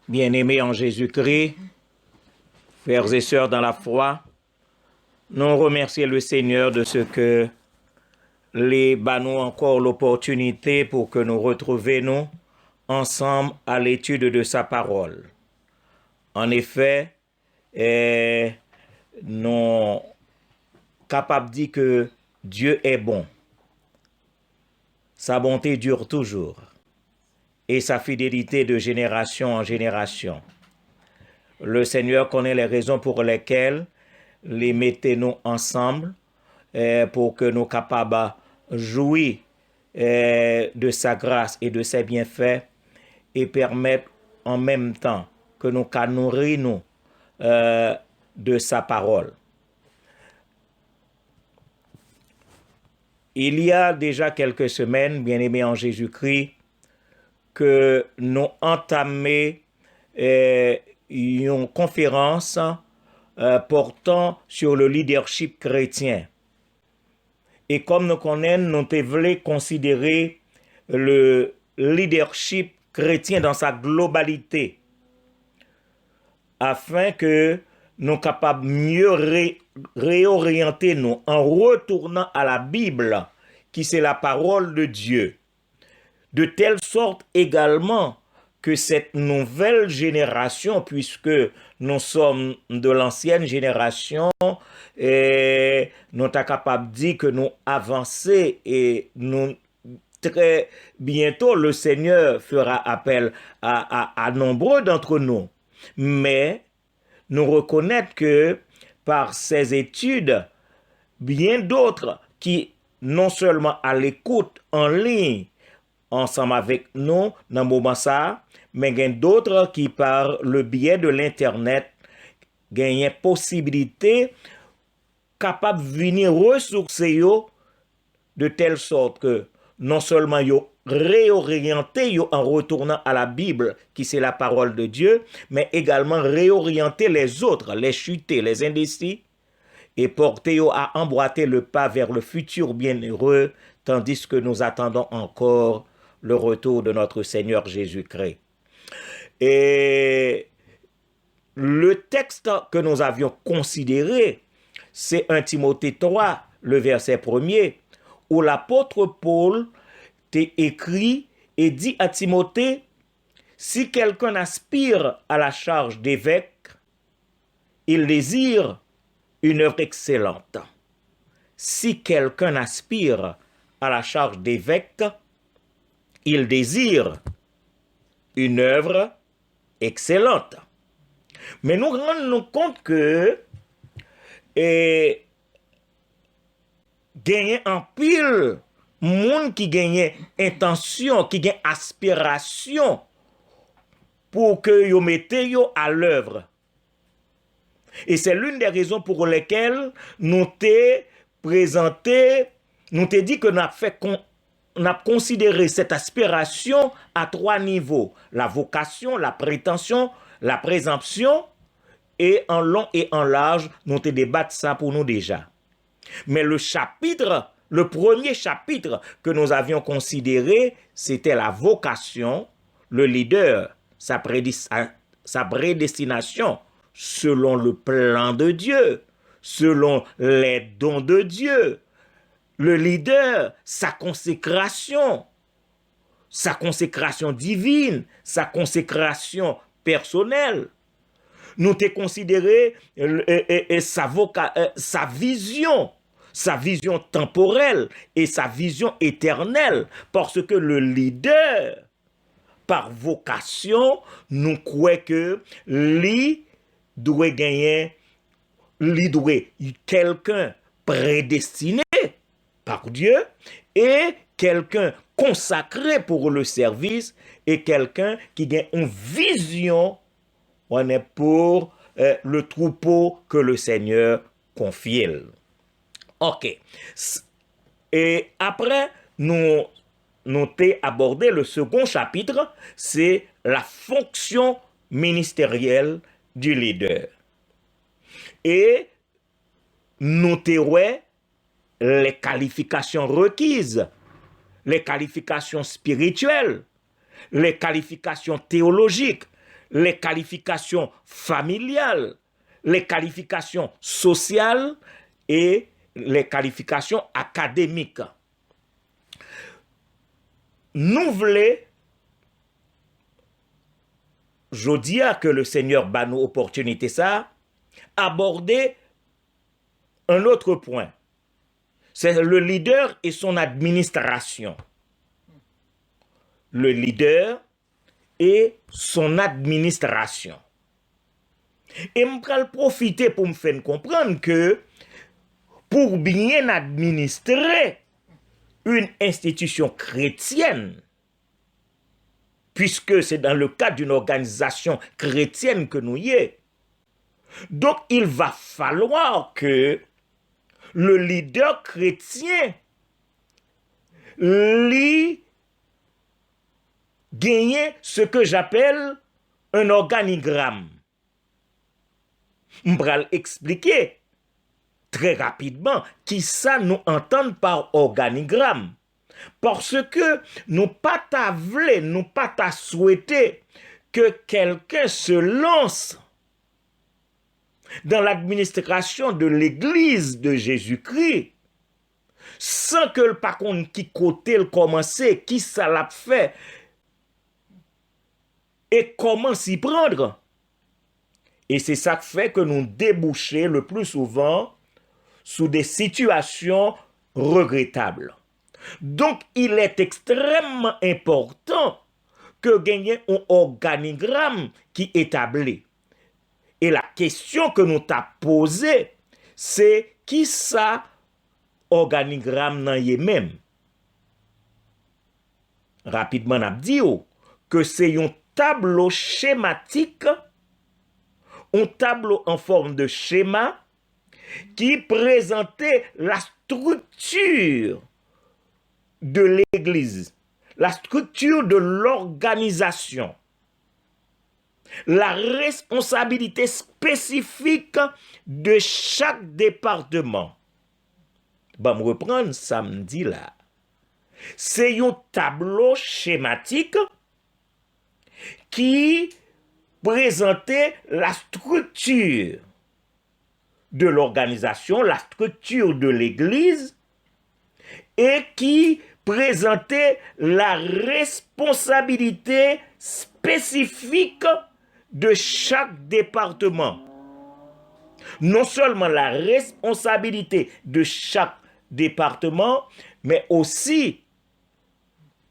Bien-aimés en Jésus-Christ, frères et sœurs dans la foi, nous remercions le Seigneur de ce que nous encore l'opportunité pour que nous retrouvions ensemble à l'étude de sa parole. En effet, nous sommes capables de dire que Dieu est bon. Sa bonté dure toujours et sa fidélité de génération en génération. Le Seigneur connaît les raisons pour lesquelles les mettez-nous ensemble pour que nous capables de jouir de sa grâce et de ses bienfaits et permettre en même temps que nous nourrissons de sa parole. Il y a déjà quelques semaines, bien-aimés en Jésus-Christ, que nous entamons une conférence portant sur le leadership chrétien. Et comme nous connaissons, nous devons considérer le leadership chrétien dans sa globalité afin que nous soyons capables de mieux réorienter nous en retournant à la Bible, qui c'est la parole de Dieu, de telle sorte également que cette nouvelle génération, puisque nous sommes de l'ancienne génération, et nous sommes capables de dire que nous avançons et nous très bientôt le Seigneur fera appel à nombreux d'entre nous. Mais nous reconnaître que par ces études, bien d'autres qui non seulement à l'écoute en ligne, ensemble avec nous dans le moment ça, mais il y a d'autres qui par le biais de l'internet gagnent possibilité capable de venir ressourcer yo de telle sorte que non seulement yo réorienter yo en retournant à la Bible qui c'est la parole de Dieu, mais également réorienter les autres, les chutés, les indécis et porter yo à emboîter le pas vers le futur bienheureux tandis que nous attendons encore le retour de notre Seigneur Jésus-Christ. Et le texte que nous avions considéré, c'est 1 Timothée 3, le verset 1er, où l'apôtre Paul t'a écrit et dit à Timothée, si quelqu'un aspire à la charge d'évêque, il désire une œuvre excellente. Si quelqu'un aspire à la charge d'évêque, il désire une œuvre excellente. Mais nous rendons compte que gagner en pile monde qui gagne intention, qui gagne aspiration pour que yo mettez yo à l'œuvre. Et c'est l'une des raisons pour lesquelles nous t'ai présenté, nous t'ai dit que nous avons considéré cette aspiration à 3 niveaux. La vocation, la prétention, la présomption, et en long et en large, nous te débattre ça pour nous déjà. Mais le premier chapitre que nous avions considéré, c'était la vocation, le leader, sa prédestination, selon le plan de Dieu, selon les dons de Dieu. Le leader, sa consécration divine, sa consécration personnelle. Nous t'ai considéré sa vision temporelle et sa vision éternelle, parce que le leader, par vocation, nous croyons que lui doit gagner, lui doit quelqu'un prédestiné par Dieu et quelqu'un consacré pour le service et quelqu'un qui gagne une vision on est pour le troupeau que le Seigneur confie. Ok. Et après, nous avons abordé le second chapitre, c'est la fonction ministérielle du leader. Et nous avons les qualifications requises, les qualifications spirituelles, les qualifications théologiques, les qualifications familiales, les qualifications sociales et les qualifications académiques. Nous voulons, je dis que le Seigneur bat nous opportunité ça, aborder un autre point. C'est le leader et son administration. Le leader et son administration. Et je vais profiter pour me faire comprendre que pour bien administrer une institution chrétienne, puisque c'est dans le cadre d'une organisation chrétienne que nous y est, donc il va falloir que le leader chrétien lui gagne ce que j'appelle un organigramme. Je vais expliquer très rapidement qui ça nous entend par organigramme. Parce que nous pas t'avler, nous pas t'a souhaiter que quelqu'un se lance dans l'administration de l'Église de Jésus-Christ sans que le par contre qui côté le commencer, qui ça l'a fait et comment s'y prendre. Et c'est ça qui fait que nous débouchons le plus souvent sous des situations regrettables. Donc, il est extrêmement important que gagner un organigramme qui est établi. Et la question que nous t'a posée, c'est qui ça organigramme nan yé même? Rapidement, n'a dit que c'est un tableau schématique, un tableau en forme de schéma qui présentait la structure de l'Église, la structure de l'organisation, la responsabilité spécifique de chaque département. Bon, me reprendre samedi là. C'est un tableau schématique qui présentait la structure de l'organisation, la structure de l'Église, et qui présentait la responsabilité spécifique de chaque département. Non seulement la responsabilité de chaque département, mais aussi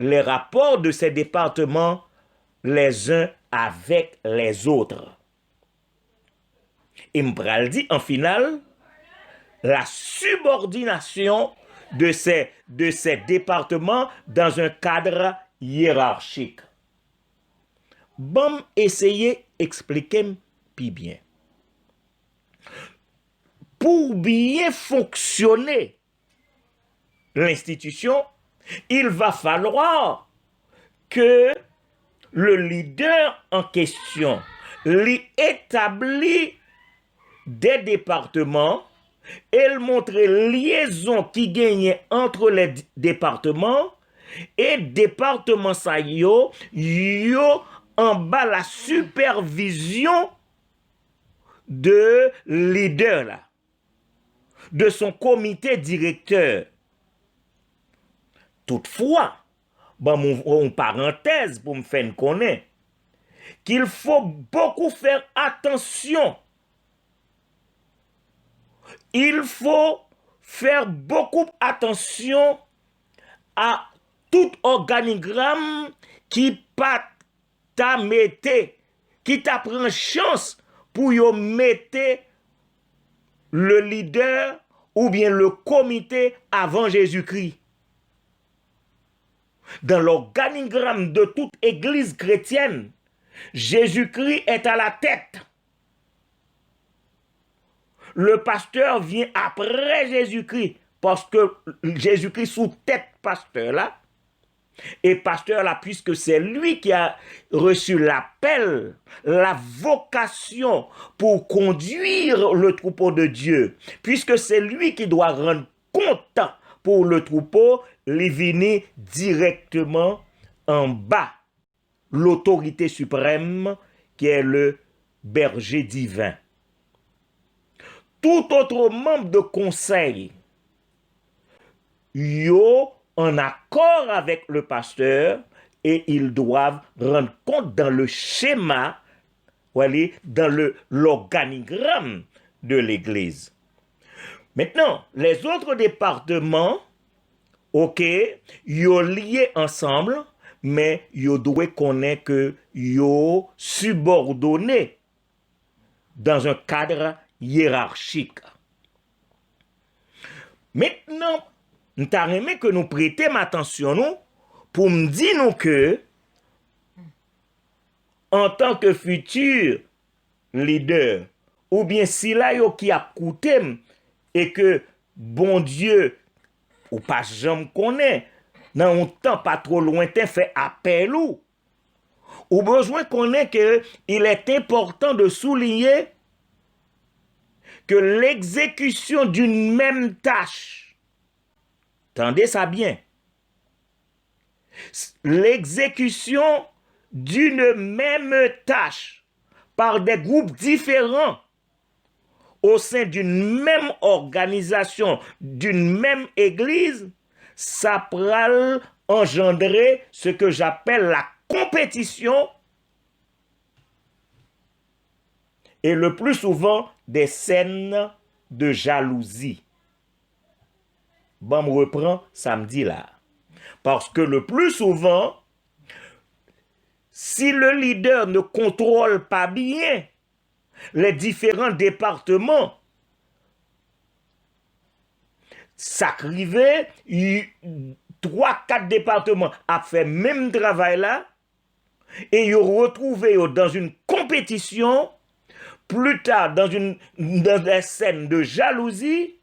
les rapports de ces départements les uns avec les autres. Et m'pral dit en finale, la subordination de ces départements dans un cadre hiérarchique. Bon, essayez expliquer plus bien. Pour bien fonctionner l'institution, il va falloir que le leader en question lui établit des départements et montrer liaison qui gagne entre les départements et département ça yo en bas la supervision de leader là, de son comité directeur. Toutefois, bon, une parenthèse pour me faire connaître qu'il faut beaucoup faire attention. Il faut faire beaucoup attention à tout organigramme qui t'a mette, qui t'a pris chance pour y mettre le leader ou bien le comité avant Jésus-Christ. Dans l'organigramme de toute église chrétienne, Jésus-Christ est à la tête. Le pasteur vient après Jésus-Christ parce que Jésus-Christ sous tête pasteur là. Et pasteur là, puisque c'est lui qui a reçu l'appel, la vocation pour conduire le troupeau de Dieu, puisque c'est lui qui doit rendre compte pour le troupeau, les venir directement en bas, l'autorité suprême qui est le berger divin. Tout autre membre de conseil, yo en accord avec le pasteur et ils doivent rendre compte dans le schéma, dans l'organigramme de l'Église. Maintenant, les autres départements, ok, yo liés ensemble, mais yo doit connaître que yo subordonné dans un cadre hiérarchique. Maintenant, nous t'arrêtons que nous prêtons attention nous, pour me dire nous que, en tant que futur leader, ou bien si là yo qui a coûté, et que bon Dieu, ou pas jamais connaît, dans un temps pas trop lointain, fait appel ou besoin connaît que il est important de souligner que l'exécution d'une même tâche, tendez ça bien, l'exécution d'une même tâche par des groupes différents au sein d'une même organisation, d'une même église, ça peut engendrer ce que j'appelle la compétition et le plus souvent des scènes de jalousie. Bon, me reprend samedi là. Parce que le plus souvent, si le leader ne contrôle pas bien les différents départements, ça arrivait, 3-4 départements a fait même travail là, et ils retrouvé dans une compétition, plus tard dans des scènes de jalousie,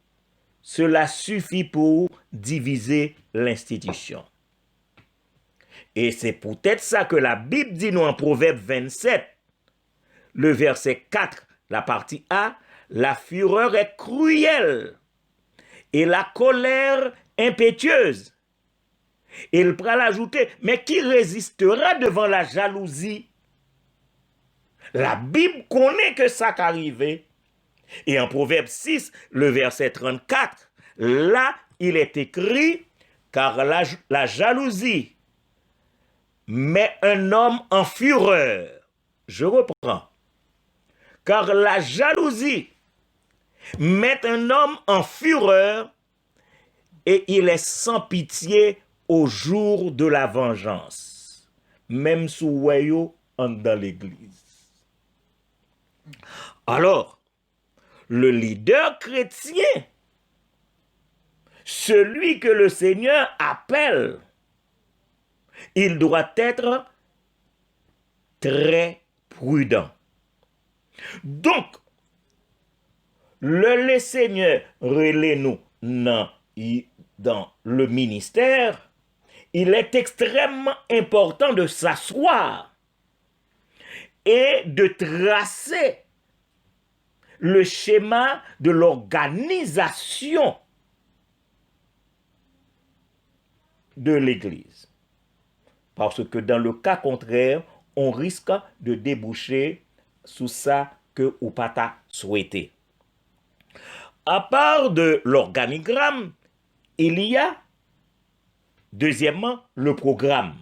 cela suffit pour diviser l'institution. Et c'est peut-être ça que la Bible dit nous en Proverbe 27, le verset 4, la partie A, la fureur est cruelle et la colère impétueuse. Et il pourra l'ajouter, mais qui résistera devant la jalousie? La Bible connaît que ça qu'arrivé. Et en Proverbe 6, le verset 34, là, il est écrit, car la jalousie met un homme en fureur. Je reprends. Car la jalousie met un homme en fureur et il est sans pitié au jour de la vengeance. Même sous Wayo dans l'église. Alors, le leader chrétien, celui que le Seigneur appelle, il doit être très prudent. Donc, le Seigneur relève nous dans le ministère, il est extrêmement important de s'asseoir et de tracer le schéma de l'organisation de l'Église. Parce que dans le cas contraire, on risque de déboucher sous ça que ou pas t'a souhaité. À part de l'organigramme, il y a, deuxièmement, le programme.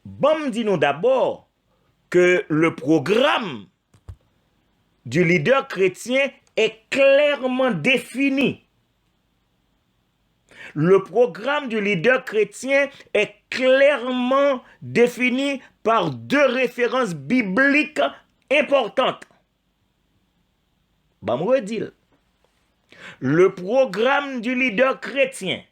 Bon, dis-nous d'abord que le programme du leader chrétien est clairement défini. Le programme du leader chrétien est clairement défini par 2 références bibliques importantes. Bon, me redis. Le programme du leader chrétien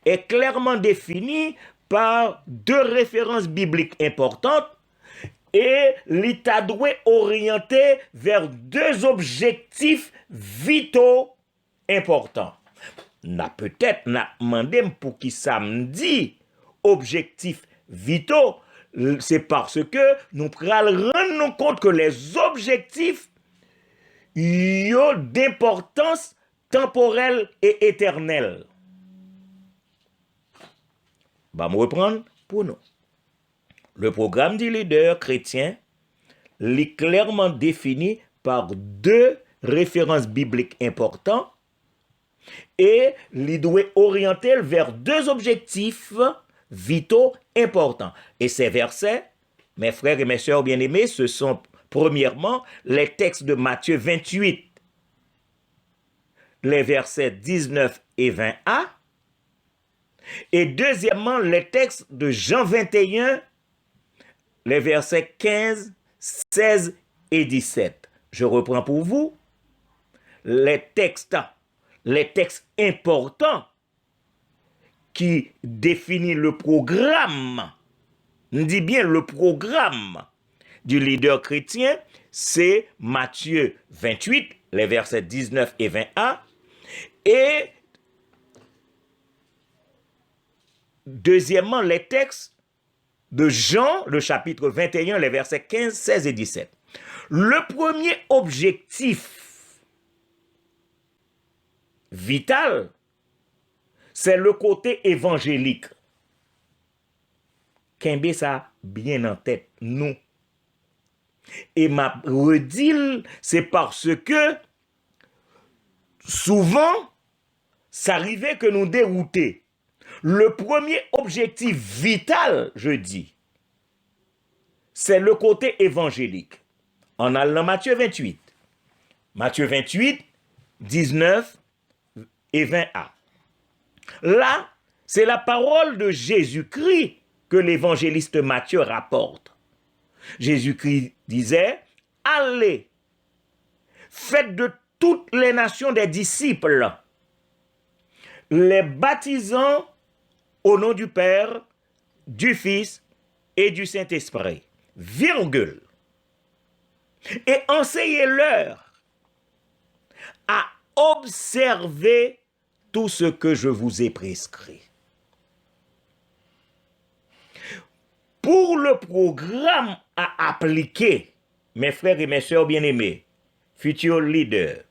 est clairement défini par 2 références bibliques importantes et l'État doit orienter vers 2 objectifs vitaux importants. Na peut-être demandé pour qui ça me dit objectifs vitaux, c'est parce que nous prenons rendre compte que les objectifs ont d'importance temporelle et éternelle. Bah, me reprendre pour nous. Le programme du leader chrétien est clairement défini par deux références bibliques importantes et il doit orienter vers deux objectifs vitaux importants. Et ces versets, mes frères et mes sœurs bien-aimés, ce sont premièrement les textes de Matthieu 28, les versets 19 et 20a, et deuxièmement les textes de Jean 21, les versets 15, 16 et 17. Je reprends pour vous les textes importants qui définissent le programme, on dit bien le programme du leader chrétien, c'est Matthieu 28, les versets 19 et 20a, et deuxièmement les textes de Jean, le chapitre 21, les versets 15, 16 et 17. Le premier objectif vital, c'est le côté évangélique. Kembe ça bien en tête, nous. Et ma redile, c'est parce que souvent, ça arrivait que nous déroutions. Le premier objectif vital, je dis, c'est le côté évangélique. En allant Matthieu 28. Matthieu 28, 19 et 20a. Là, c'est la parole de Jésus-Christ que l'évangéliste Matthieu rapporte. Jésus-Christ disait, allez, faites de toutes les nations des disciples, les baptisant au nom du Père, du Fils et du Saint-Esprit, virgule. Et enseignez-leur à observer tout ce que je vous ai prescrit. Pour le programme à appliquer, mes frères et mes sœurs bien-aimés, futurs leaders,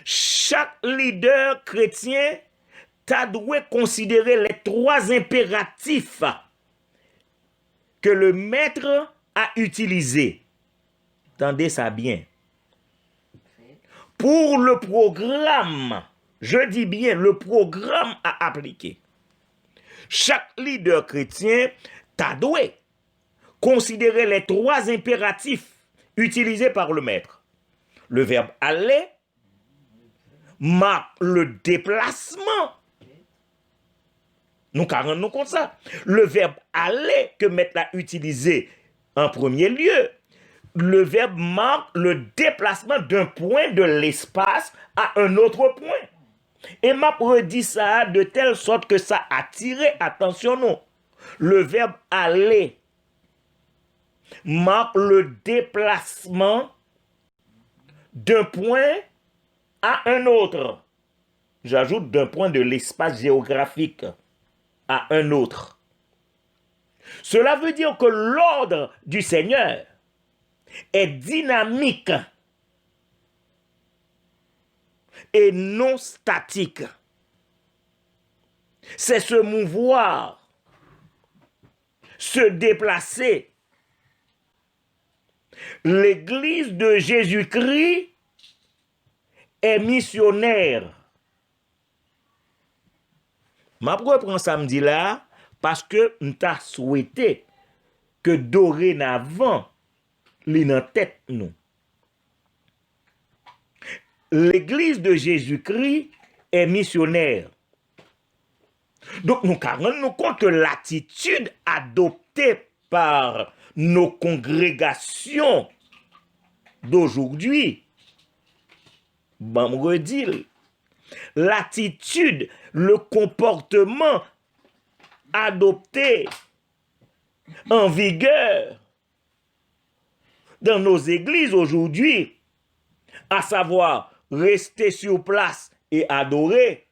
chaque leader chrétien doit considérer les trois impératifs que le maître a utilisés. Entendez ça bien. Pour le programme, je dis bien le programme à appliquer, chaque leader chrétien doit considérer les trois impératifs utilisés par le maître. Le verbe aller marque le déplacement. Nous carrément nous compte ça. Le verbe aller que maître a utilisé en premier lieu, le verbe marque le déplacement d'un point de l'espace à un autre point. Et m'a redit ça de telle sorte que ça attire attention nous. Le verbe aller marque le déplacement d'un point à un autre. J'ajoute d'un point de l'espace géographique à un autre. Cela veut dire que l'ordre du Seigneur est dynamique et non statique. C'est se mouvoir, se déplacer. L'Église de Jésus-Christ est missionnaire. Je reprends samedi là parce que nous avons souhaité que dorénavant, l'île en tête nous. L'Église de Jésus-Christ est missionnaire. Donc nous rendons compte que l'attitude adoptée par nos congrégations d'aujourd'hui, l'attitude, le comportement adopté en vigueur dans nos églises aujourd'hui, à savoir rester sur place et adorer.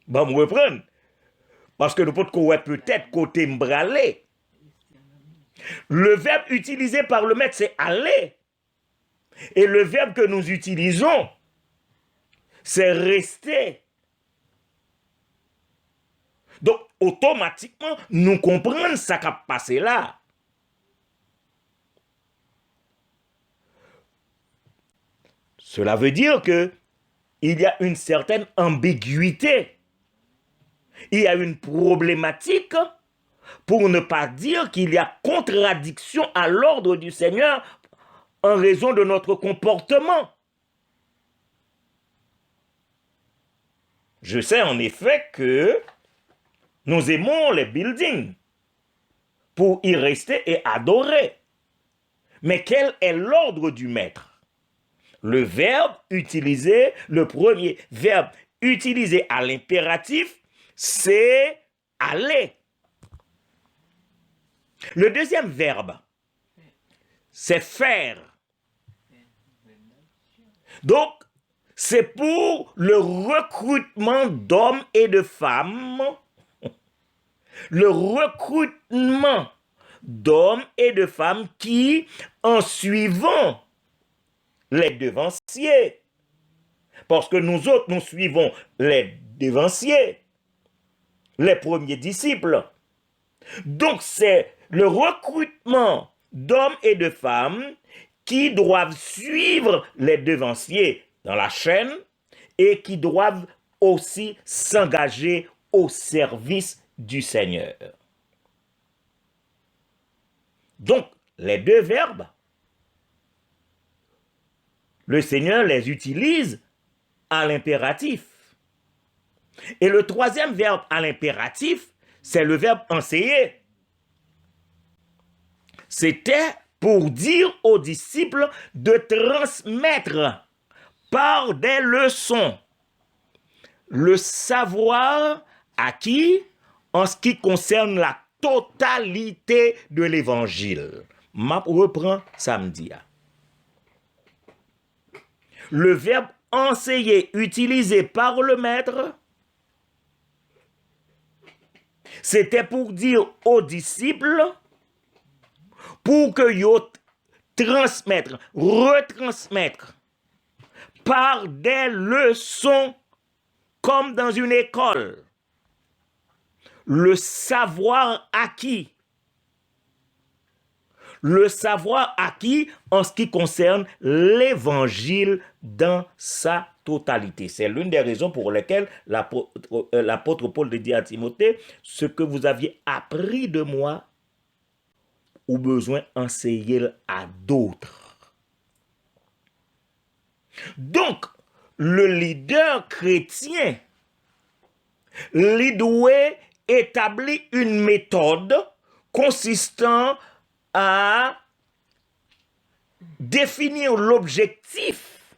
Bon, me reprendre. Parce que nous pouvons peut-être côté m'bralé. Le verbe utilisé par le maître, c'est aller. Et le verbe que nous utilisons, c'est rester. Donc, automatiquement, nous comprenons ce qui a passé là. Cela veut dire que il y a une certaine ambiguïté. Il y a une problématique, pour ne pas dire qu'il y a contradiction à l'ordre du Seigneur en raison de notre comportement. Je sais en effet que nous aimons les buildings pour y rester et adorer. Mais quel est l'ordre du maître? Le verbe utilisé, le premier verbe utilisé à l'impératif, c'est aller. Le deuxième verbe, c'est faire. Donc, c'est pour le recrutement d'hommes et de femmes, le recrutement d'hommes et de femmes qui, en suivant les devanciers, parce que nous autres, nous suivons les devanciers, les premiers disciples. Donc, c'est le recrutement d'hommes et de femmes qui doivent suivre les devanciers dans la chaîne et qui doivent aussi s'engager au service du Seigneur. Donc, les deux verbes, le Seigneur les utilise à l'impératif. Et le troisième verbe à l'impératif, c'est le verbe enseigner. C'était pour dire aux disciples de transmettre par des leçons le savoir acquis en ce qui concerne la totalité de l'évangile. Je reprends samedi. Le verbe enseigner utilisé par le maître, c'était pour dire aux disciples, pour que ils transmettent, retransmettre par des leçons comme dans une école, le savoir acquis. Le savoir acquis en ce qui concerne l'évangile dans sa totalité. C'est l'une des raisons pour lesquelles l'apôtre Paul dit à Timothée, ce que vous aviez appris de moi, ou besoin enseigner à d'autres. Donc, le leader chrétien, il doit établir une méthode consistant à définir l'objectif.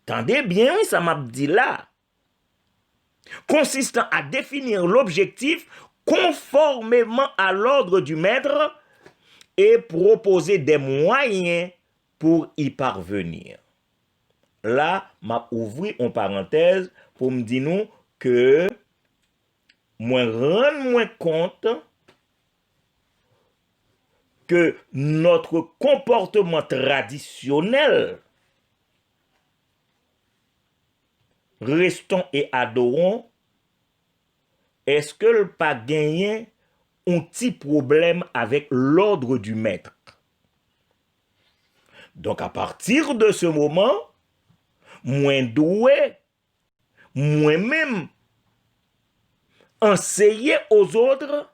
Attendez bien, ça m'a dit là. Consistant à définir l'objectif conformément à l'ordre du maître et proposer des moyens pour y parvenir. Là, m'a ouvert une parenthèse pour me dire nous que moi rendre moins compte que notre comportement traditionnel, restons et adorons, est-ce que le pas gagné un petit problème avec l'ordre du maître? Donc à partir de ce moment, moins doué, moi-même, enseigner aux autres,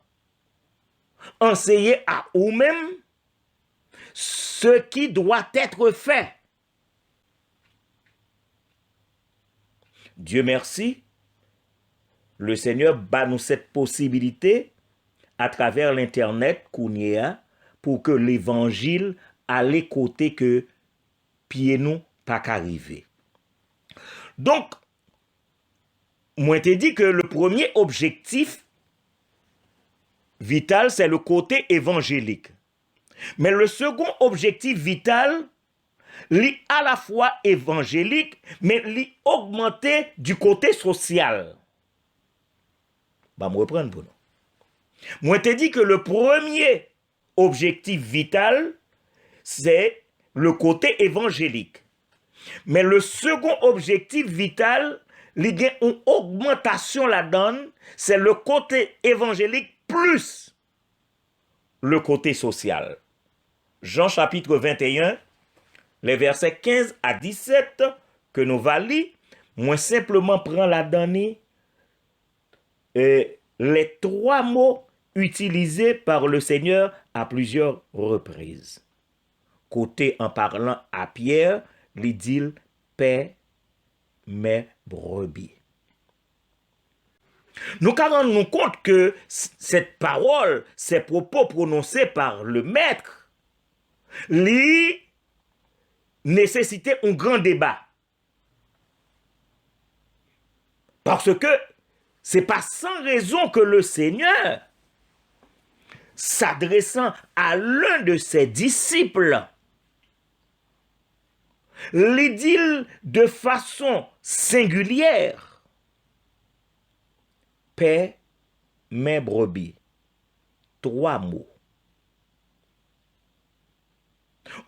enseigner à eux-mêmes ce qui doit être fait. Dieu merci, le Seigneur bat nous cette possibilité à travers l'Internet Kounia pour que l'évangile aille côté que pied nous pas qu'arriver. Donc, moi t'ai dit que le premier objectif vital, c'est le côté évangélique. Mais le second objectif vital, l'est à la fois évangélique, mais l'est augmenté du côté social. Bah, me reprendre pour nous. Moi, t'ai dit que le premier objectif vital, c'est le côté évangélique. Mais le second objectif vital, il y a une augmentation là-dedans, c'est le côté évangélique plus le côté social. Jean chapitre 21, les versets 15 à 17 que nous allons lire, moi simplement prends là-dedans les trois mots utilisés par le Seigneur à plusieurs reprises. Côté en parlant à Pierre, il dit paix mes brebis. Nous rendons nous compte que cette parole, ces propos prononcés par le maître, lui nécessitait un grand débat. Parce que c'est pas sans raison que le Seigneur, s'adressant à l'un de ses disciples, lui dit de façon singulière, paix mes brebis. Trois mots.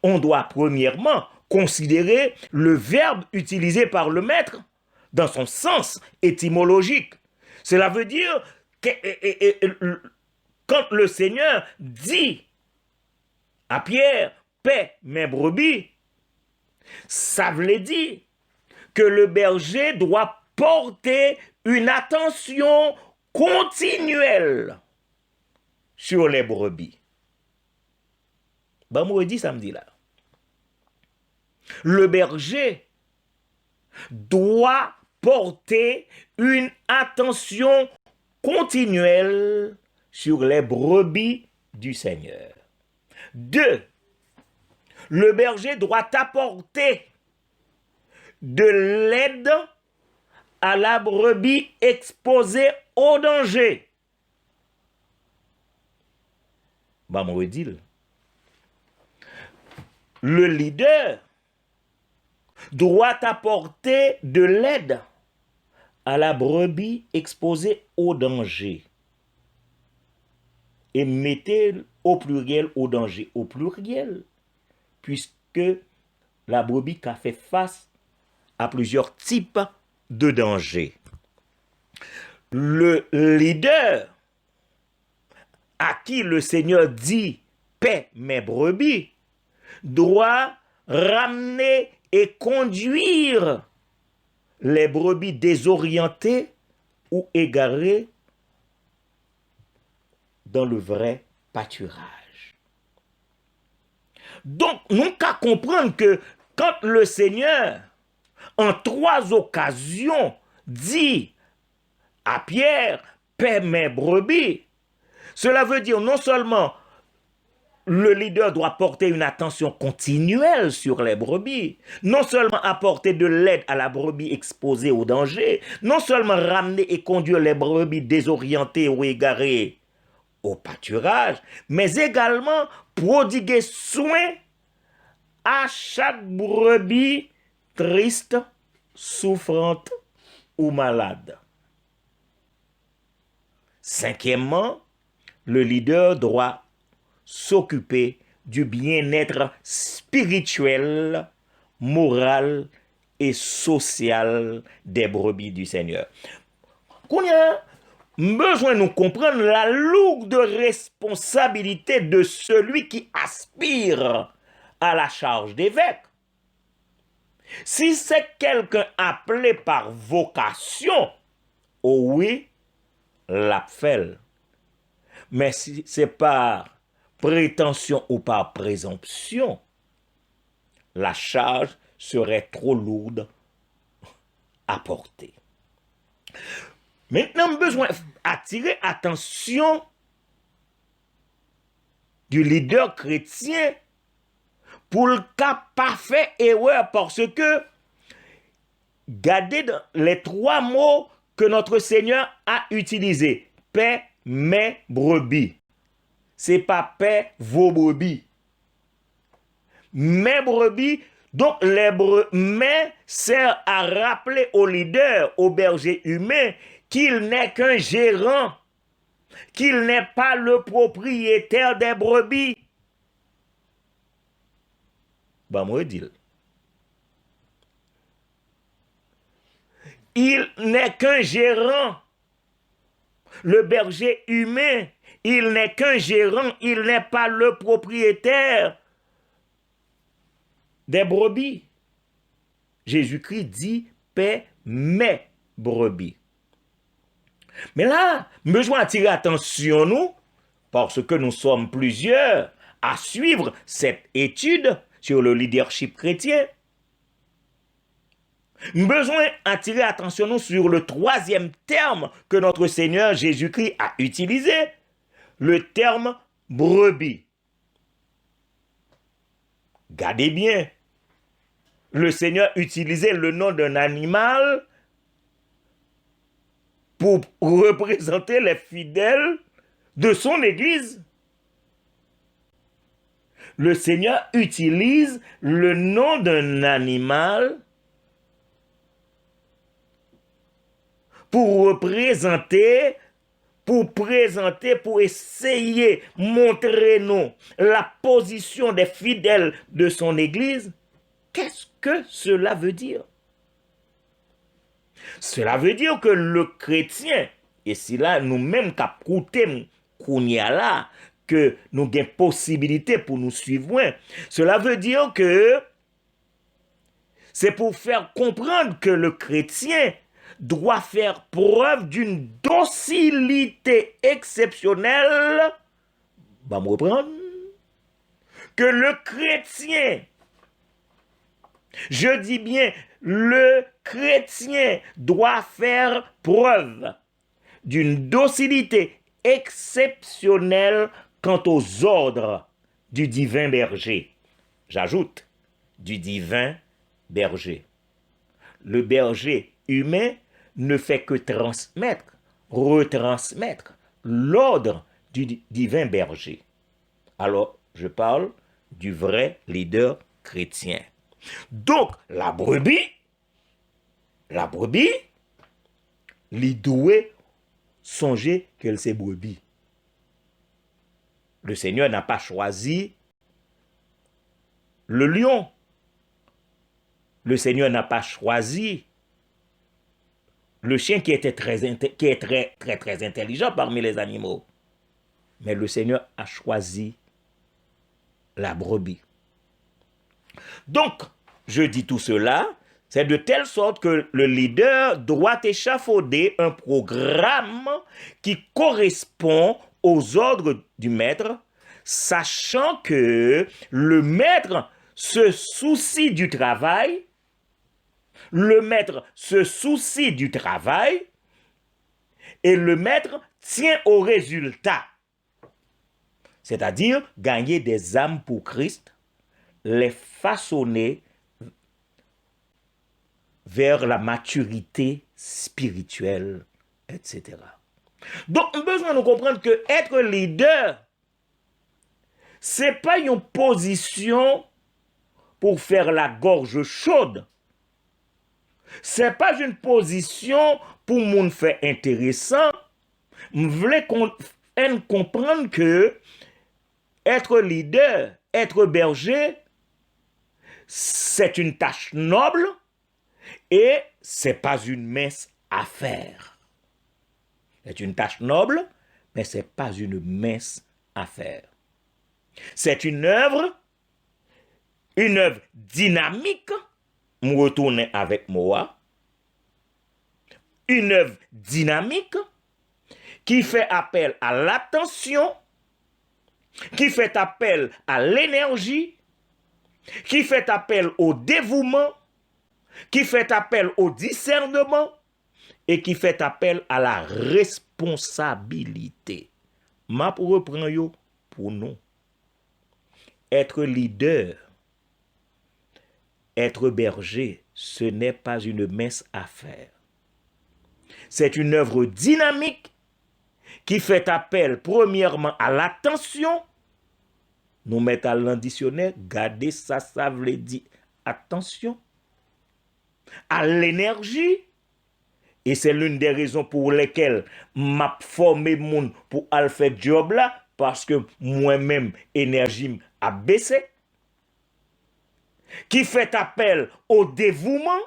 On doit premièrement considérer le verbe utilisé par le maître dans son sens étymologique. Cela veut dire que quand le Seigneur dit à Pierre, paix mes brebis, ça veut dire que le berger doit porter une attention continuelle sur les brebis. Ben, moi, dit samedi là. Le berger doit porter une attention continuelle sur les brebis du Seigneur. 2. Le berger doit apporter de l'aide à la brebis exposée au danger. Bah, moi, dit, le leader doit apporter de l'aide à la brebis exposée au danger. Et mettez au pluriel au danger, au pluriel, puisque la brebis a fait face à plusieurs types de dangers. Le leader à qui le Seigneur dit « paix mes brebis » doit ramener et conduire les brebis désorientées ou égarées dans le vrai pâturage. Donc, nous qu'à comprendre que quand le Seigneur, en 3 occasions, dit à Pierre, paix mes brebis, cela veut dire non seulement le leader doit porter une attention continuelle sur les brebis, non seulement apporter de l'aide à la brebis exposée au danger, non seulement ramener et conduire les brebis désorientées ou égarées au pâturage, mais également prodiguer soin à chaque brebis triste, souffrante ou malade. 5e, le leader doit s'occuper du bien-être spirituel, moral et social des brebis du Seigneur. Qu'on a besoin de nous comprendre la lourde responsabilité de celui qui aspire à la charge d'évêque. Si c'est quelqu'un appelé par vocation, oh oui, l'a fait. Mais si c'est par prétention ou par présomption, la charge serait trop lourde à porter. Maintenant, besoin d'attirer l'attention du leader chrétien pour le cas pas fait erreur, parce que gardez les 3 mots que notre Seigneur a utilisés. Paix mes brebis. C'est pas paix vos brebis. Mes brebis, donc les mais sert à rappeler au leader, au berger humain, qu'il n'est qu'un gérant, qu'il n'est pas le propriétaire des brebis. Bah, moi, dis. il n'est qu'un gérant. Le berger humain, il n'est qu'un gérant, il n'est pas le propriétaire des brebis. Jésus-Christ dit, paie mes brebis. Mais là, besoin d'attirer attention, nous, parce que nous sommes plusieurs à suivre cette étude sur le leadership chrétien. Besoin d'attirer attention nous sur le troisième terme que notre Seigneur Jésus-Christ a utilisé, le terme brebis. Gardez bien, le Seigneur utilisait le nom d'un animal pour représenter les fidèles de son Église. Le Seigneur utilise le nom d'un animal pour représenter, pour essayer, montrer nous la position des fidèles de son Église. Qu'est-ce que cela veut dire? Cela veut dire que le chrétien, et si là nous-mêmes que nous avons possibilité pour nous suivre, cela veut dire que c'est pour faire comprendre que le chrétien doit faire preuve d'une docilité exceptionnelle. Va me reprendre. Que le chrétien, je dis bien, le chrétien doit faire preuve d'une docilité exceptionnelle quant aux ordres du divin berger. J'ajoute, du divin berger. Le berger humain ne fait que transmettre, retransmettre l'ordre du divin berger. Alors, je parle du vrai leader chrétien. Donc, la brebis, lui doit songer qu'elle c'est brebis. Le Seigneur n'a pas choisi le lion. Le Seigneur n'a pas choisi le chien qui est très intelligent parmi les animaux. Mais le Seigneur a choisi la brebis. Donc, je dis tout cela, c'est de telle sorte que le leader doit échafauder un programme qui correspond aux ordres du maître, sachant que le maître se soucie du travail, et le maître tient au résultat. C'est-à-dire gagner des âmes pour Christ, les façonner vers la maturité spirituelle, etc. Donc, on a besoin de comprendre que être leader, c'est pas une position pour faire la gorge chaude. C'est pas une position pour moun faire intéressant. Je voulais comprendre que être leader, être berger, c'est une tâche noble et c'est pas une mince affaire. C'est une tâche noble, mais c'est pas une mince affaire. C'est une œuvre dynamique. Je retourne avec moi. Une œuvre dynamique qui fait appel à l'attention, qui fait appel à l'énergie, qui fait appel au dévouement, qui fait appel au discernement et qui fait appel à la responsabilité. Ma pour reprendre pour nous. Être leader, être berger, ce n'est pas une mince affaire. C'est une œuvre dynamique qui fait appel premièrement à l'attention. Nous mettons à l'additionnaire, gardez ça, ça veut dire attention. À l'énergie, et c'est l'une des raisons pour lesquelles m'a formé moun pour aller faire job là, parce que moi-même, énergie a baissé. Qui fait appel au dévouement,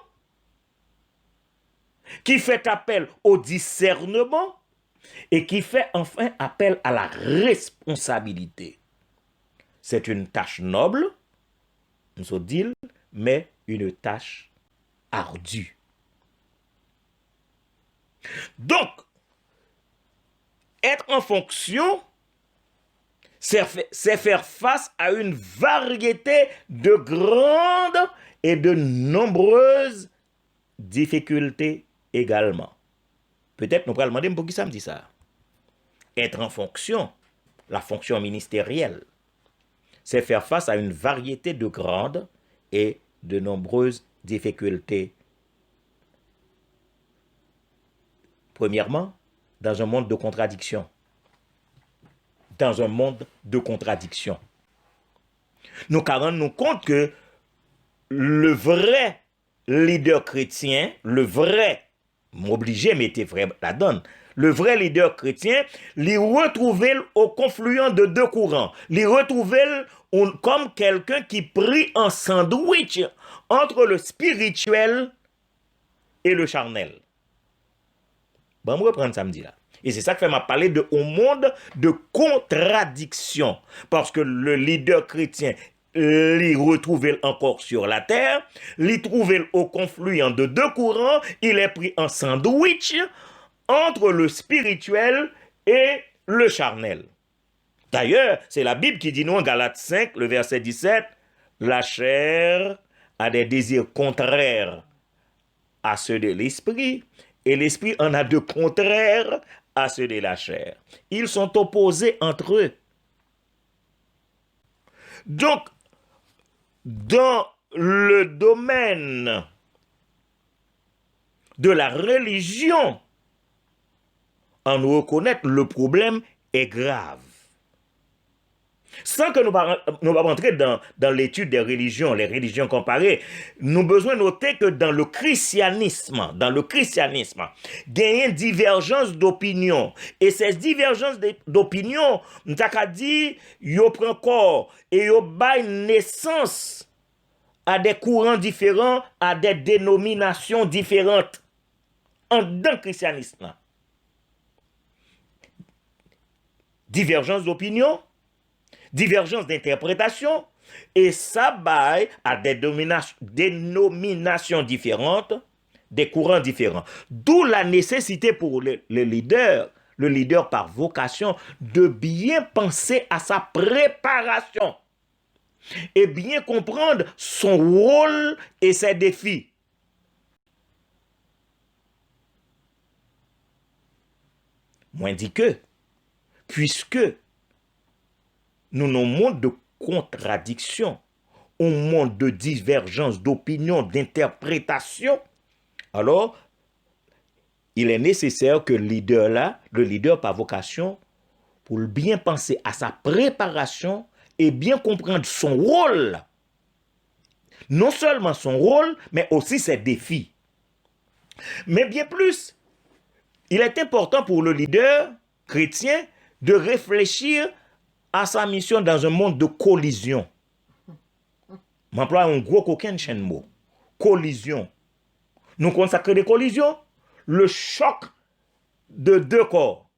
qui fait appel au discernement et qui fait enfin appel à la responsabilité. C'est une tâche noble, nous dit, mais une tâche ardue. Donc, être en fonction, c'est faire face à une variété de grandes et de nombreuses difficultés également. Peut-être nous pourrons demander pour qui ça me dit ça. Être en fonction, la fonction ministérielle, c'est faire face à une variété de grandes et de nombreuses difficultés. Premièrement, dans un monde de contradictions. Dans un monde de contradictions. Nous rendons compte que le vrai leader chrétien, le vrai, m'obliger, mettez vrai la donne, le vrai leader chrétien, l'y retrouver au confluent de deux courants, l'y retrouver comme quelqu'un qui prie en sandwich entre le spirituel et le charnel. Bon, on va reprendre samedi là. Et c'est ça que fait m'a parler de un monde de contradiction. Parce que le leader chrétien l'y retrouve encore sur la terre, l'y trouve au confluent de deux courants, il est pris en sandwich entre le spirituel et le charnel. D'ailleurs, c'est la Bible qui dit nous en Galates 5, le verset 17, la chair a des désirs contraires à ceux de l'esprit, et l'esprit en a de contraires à ceux de la chair. Ils sont opposés entre eux. Donc, dans le domaine de la religion, on nous reconnaît le problème est grave. Sans que nous ne rentrer dans l'étude des religions, les religions comparées, nous avons besoin de noter que dans le christianisme, il y a une divergence d'opinion. Et ces divergences d'opinion, nous avons dit, ils prennent encore et ils donnent naissance à des courants différents, à des dénominations différentes dans le christianisme. Divergence d'opinion, divergence d'interprétation, et ça baille à des dénominations différentes, des courants différents. D'où la nécessité pour le leader par vocation, de bien penser à sa préparation et bien comprendre son rôle et ses défis. Moins dit que, puisque nous sommes un monde de contradiction, un monde de divergence d'opinion, d'interprétation, alors il est nécessaire que le leader par vocation, pour bien penser à sa préparation et bien comprendre son rôle, non seulement son rôle, mais aussi ses défis. Mais bien plus, il est important pour le leader chrétien de réfléchir à sa mission dans un monde de collision. M'emploie un gros coquin de chaîne mot. Collision. Nous consacrons des collisions. Le choc de deux corps.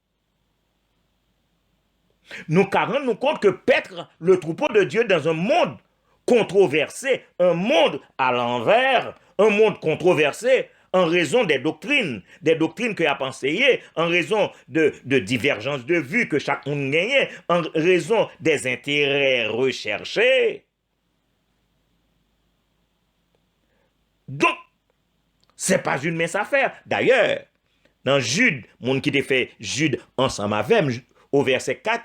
Nous rendons compte que paître le troupeau de Dieu dans un monde controversé, un monde à l'envers, un monde controversé, en raison des doctrines qu'il a enseignées, en raison de divergences de vues que chacun gagnait, en raison des intérêts recherchés. Donc, c'est pas une mince affaire. D'ailleurs, dans Jude, monde qui t'a fait Jude ensemble avec, au verset 4,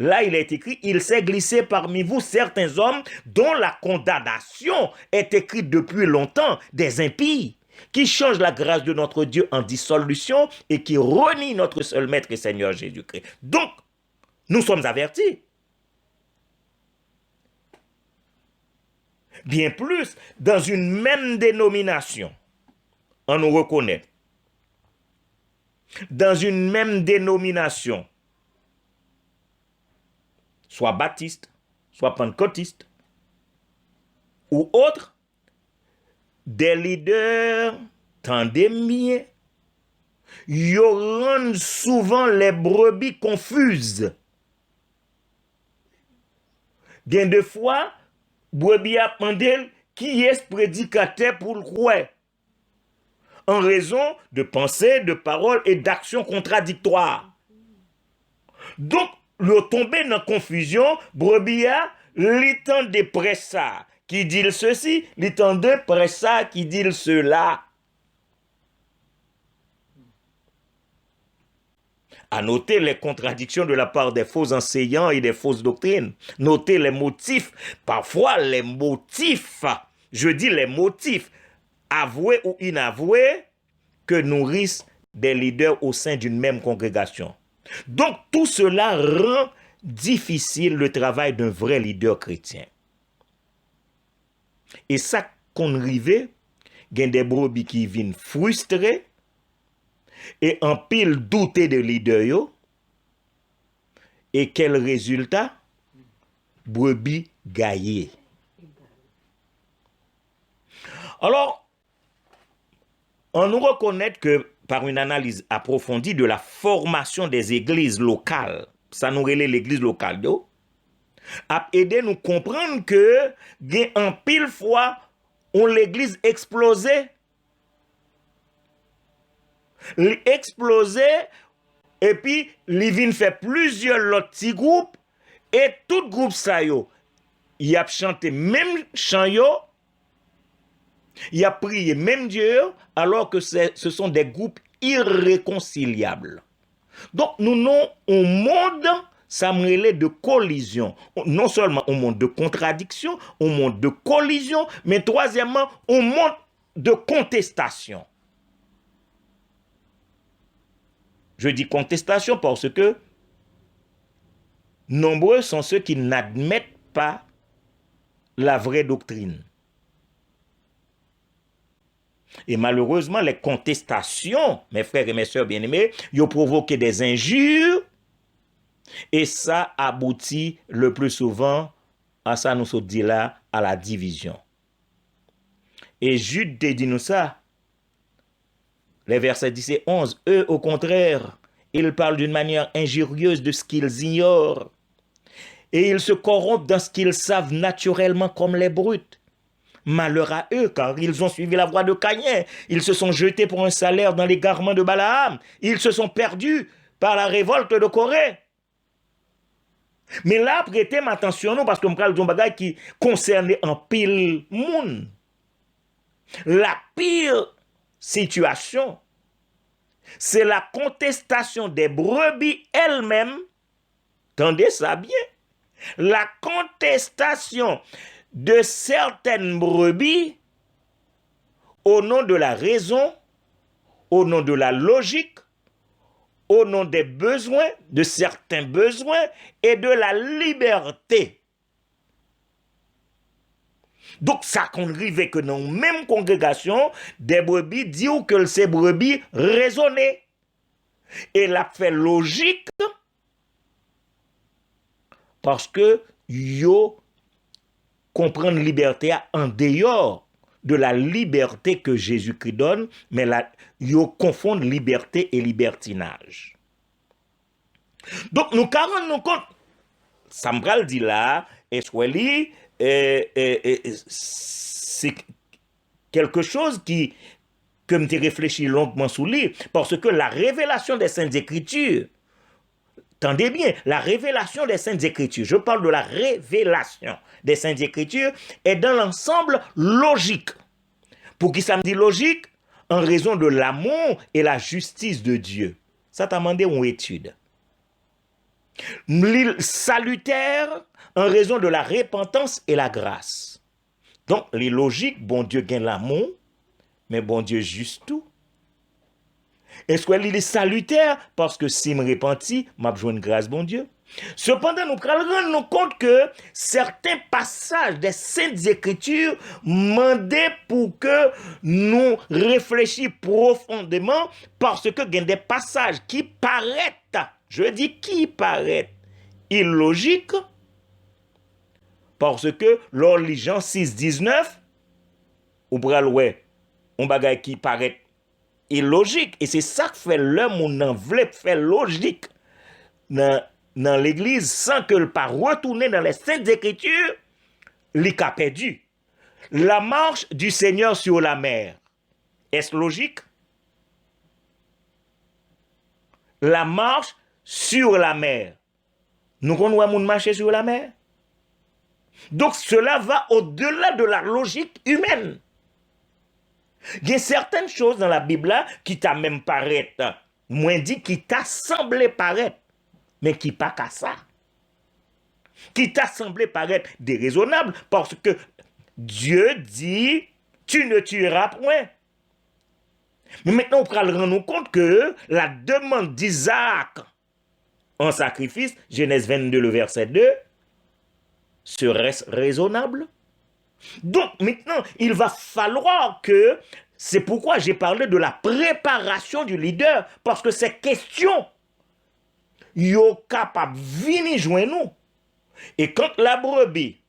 là, il est écrit, il s'est glissé parmi vous certains hommes dont la condamnation est écrite depuis longtemps, des impies, qui changent la grâce de notre Dieu en dissolution et qui renient notre seul Maître et Seigneur Jésus-Christ. Donc, nous sommes avertis. Bien plus, dans une même dénomination, on nous reconnaît. Dans une même dénomination, soit baptiste, soit pentecôtiste, ou autre, des leaders tendez bien, yo rend souvent les brebis confuses. Gen de fois, brebis a demandé qui est ce prédicateur pour le croire, en raison de pensées, de paroles et d'actions contradictoires. Donc, le tombé dans la confusion, brebis a l'étendé près ça qui dit ceci, l'étendé près ça qui dit cela. À noter les contradictions de la part des faux enseignants et des fausses doctrines. Notez les motifs, parfois les motifs, je dis les motifs, avoués ou inavoués, que nourrissent des leaders au sein d'une même congrégation. Donc tout cela rend difficile le travail d'un vrai leader chrétien. Et ça qu'on rive, il y a des brebis qui viennent frustrés, et en pile douter de leader yo, et quel résultat? Brebis gaillé. Alors, on nous reconnaît que par une analyse approfondie de la formation des églises locales, ça nous relève l'église locale yo, a aidé nous comprendre que en pile fois on l'église explosé et puis li vin fait plusieurs autres petits groupes et tout groupe ça yo y a chanté même chant yo, y a prié même Dieu alors que ce sont des groupes irréconciliables. Donc nous non un monde ça me relève de collision, non seulement un monde de contradiction, un monde de collision, mais troisièmement un monde de contestation. Je dis contestation parce que nombreux sont ceux qui n'admettent pas la vraie doctrine. Et malheureusement, les contestations, mes frères et mes sœurs bien-aimés, ils ont provoqué des injures et ça aboutit le plus souvent à ça, nous se dit là, à la division. Et Jude dit nous ça. Les versets 10 et 11, eux, au contraire, ils parlent d'une manière injurieuse de ce qu'ils ignorent. Et ils se corrompent dans ce qu'ils savent naturellement comme les brutes. Malheur à eux, car ils ont suivi la voie de Caïn. Ils se sont jetés pour un salaire dans l'égarement de Balaam. Ils se sont perdus par la révolte de Corée. Mais là, prêtez attention, parce que je parle d'un bagage qui concerne un pile monde. La pire situation, c'est la contestation des brebis elles-mêmes. Tendez ça bien. La contestation de certaines brebis au nom de la raison, au nom de la logique, au nom des besoins, de certains besoins et de la liberté. Donc, ça qu'on arrive que dans la même congrégation, des brebis disent que ces brebis raisonnées. Et la fait logique parce que yo comprennent liberté en dehors de la liberté que Jésus-Christ donne, mais yo confondent liberté et libertinage. Donc, nous nous compte, Sambral dit là, et Sweli, c'est quelque chose que me réfléchi longuement sous lui, parce que la révélation des Saintes Écritures, tendez bien, la révélation des Saintes Écritures, je parle de la révélation des Saintes Écritures, est dans l'ensemble logique. Pour qui ça me dit logique? En raison de l'amour et la justice de Dieu. Ça t'a demandé une étude. Salutaire en raison de la repentance et la grâce. Donc, les logiques, bon Dieu gagne l'amour, mais bon Dieu juste tout. Est-ce qu'il est salutaire parce que si je me repentis, je vais jouer une grâce, bon Dieu. Cependant, nous allons rendre compte que certains passages des Saintes Écritures demandaient pour que nous réfléchissions profondément parce que il y a des passages qui paraissent, je dis qui paraissent illogiques, parce que lors de Jean 6, 19, ou bral ouais, on bagaille qui paraît et logique. Et c'est ça que fait l'homme où on voulait faire logique dans l'église sans que le pas retourner dans les saintes écritures, les cas perdu. La marche du Seigneur sur la mer, est-ce logique? La marche sur la mer. Nous connaissons marcher sur la mer. Donc cela va au-delà de la logique humaine. Il y a certaines choses dans la Bible là, qui t'a même paraître, moins dit, qui t'a semblé paraître, mais qui pas qu'à ça. Qui t'a semblé paraître déraisonnable, parce que Dieu dit, tu ne tueras point. Mais maintenant, on peut rendre nous compte que la demande d'Isaac en sacrifice, Genèse 22, le verset 2, serait-ce raisonnable? Donc maintenant, il va falloir que, c'est pourquoi j'ai parlé de la préparation du leader, parce que ces questions, yo capable de venir joindre nous. Et quand la brebis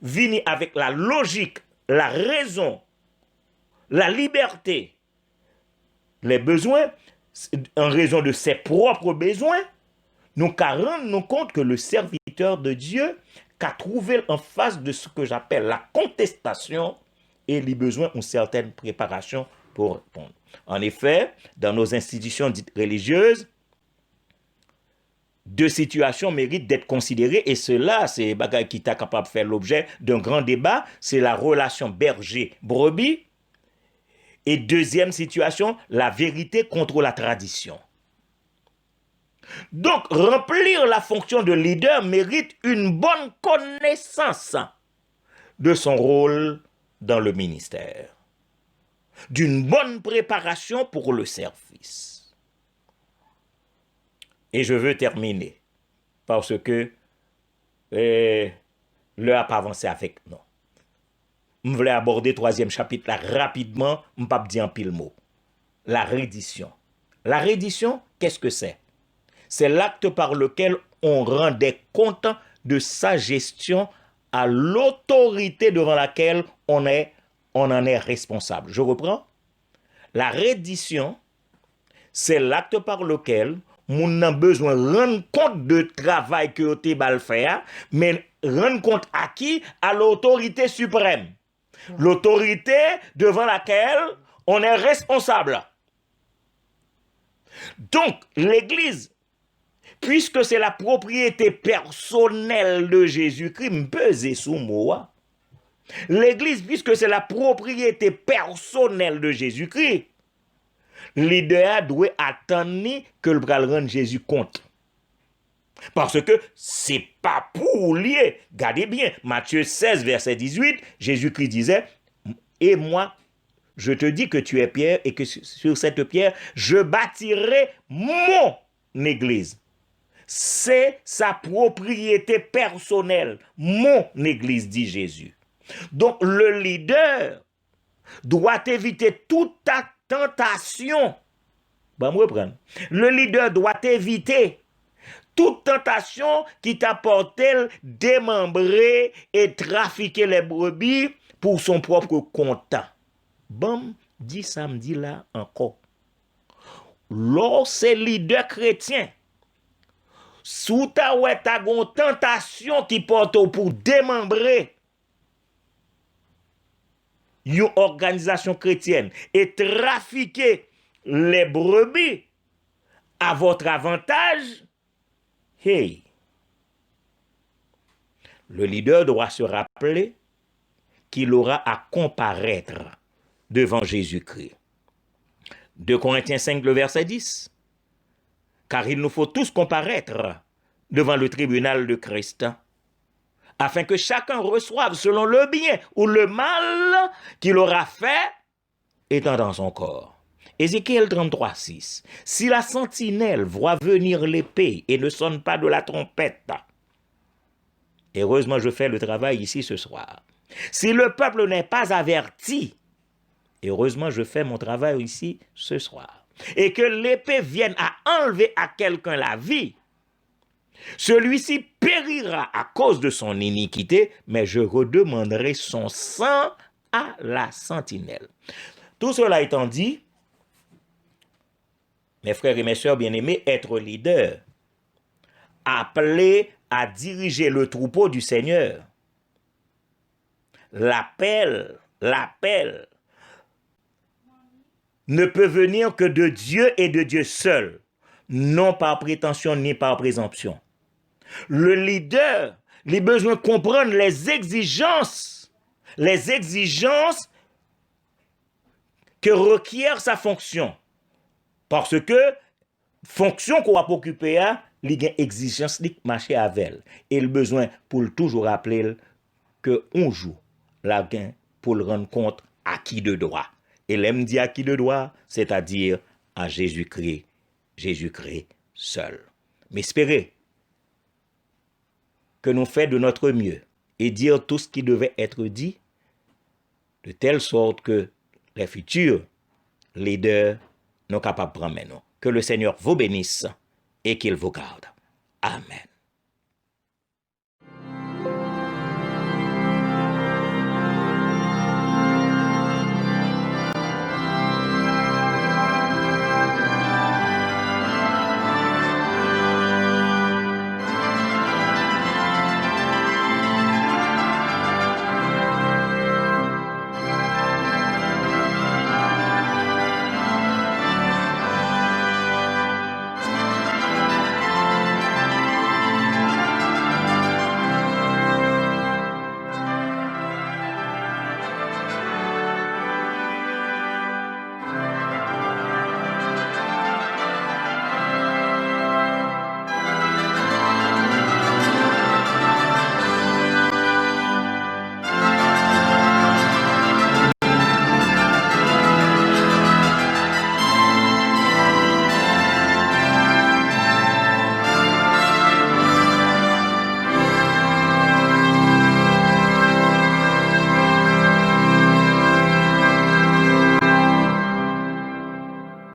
vient avec la logique, la raison, la liberté, les besoins, en raison de ses propres besoins, nous rendons compte que le serviteur de Dieu qu'a trouvé en face de ce que j'appelle la contestation et les besoins d'une certaine préparation pour répondre. En effet, dans nos institutions dites religieuses, deux situations méritent d'être considérées et cela, c'est bagaille qui est capable de faire l'objet d'un grand débat, c'est la relation berger-brebis et deuxième situation, la vérité contre la tradition. Donc, remplir la fonction de leader mérite une bonne connaissance de son rôle dans le ministère, d'une bonne préparation pour le service. Et je veux terminer parce que l'heure n'a pas avancé avec nous. Je voulais aborder le troisième chapitre là rapidement, je ne vais pas dire en pile mot. La reddition. La reddition, qu'est-ce que c'est? C'est l'acte par lequel on rend des comptes de sa gestion à l'autorité devant laquelle on en est responsable. Je reprends. La reddition, c'est l'acte par lequel on a besoin de rendre compte de travail que tu as fait, mais rendre compte à qui? À l'autorité suprême. L'autorité devant laquelle on est responsable. Donc, l'Église, puisque c'est la propriété personnelle de Jésus-Christ, me peser sous moi. L'Église, puisque c'est la propriété personnelle de Jésus-Christ, leader doit attendre que le bras rende Jésus compte. Parce que c'est pas pour lier. Regardez bien, Matthieu 16, verset 18, Jésus-Christ disait, et moi, je te dis que tu es Pierre et que sur cette pierre, je bâtirai mon église. C'est sa propriété personnelle. Mon église, dit Jésus. Donc, le leader doit éviter toute tentation. Bon, me reprendre. Le leader doit éviter toute tentation qui t'apporte démembrer et trafiquer les brebis pour son propre compte. Bon, dit samedi là encore. Lorsque leader chrétien, sous ta ouais ta gon tentation qui porte pour démembrer une organisation chrétienne et trafiquer les brebis à votre avantage, hey, le leader doit se rappeler qu'il aura à comparaître devant Jésus-Christ. 2 Corinthiens 5, le verset 10. Car il nous faut tous comparaître devant le tribunal de Christ, afin que chacun reçoive selon le bien ou le mal qu'il aura fait étant dans son corps. Ézéchiel 33, 6. Si la sentinelle voit venir l'épée et ne sonne pas de la trompette, heureusement je fais le travail ici ce soir. Si le peuple n'est pas averti, heureusement je fais mon travail ici ce soir, et que l'épée vienne à enlever à quelqu'un la vie, celui-ci périra à cause de son iniquité, mais je redemanderai son sang à la sentinelle. Tout cela étant dit, mes frères et mes sœurs bien-aimés, être leader, appelé à diriger le troupeau du Seigneur. L'appel ne peut venir que de Dieu et de Dieu seul, non par prétention ni par présomption. Le leader, il a besoin de comprendre les exigences que requiert sa fonction. Parce que fonction qu'on va occuper, il y a une exigence qui marche avec elle. Et le besoin pour toujours rappeler que on joue la gain pour le rendre compte à qui de droit. Et l'aime dit à qui de droit, c'est-à-dire à Jésus-Christ seul. Mais espérez que nous faisons de notre mieux et dire tout ce qui devait être dit, de telle sorte que les futurs leaders sont capables de prendre maintenant. Que le Seigneur vous bénisse et qu'il vous garde. Amen.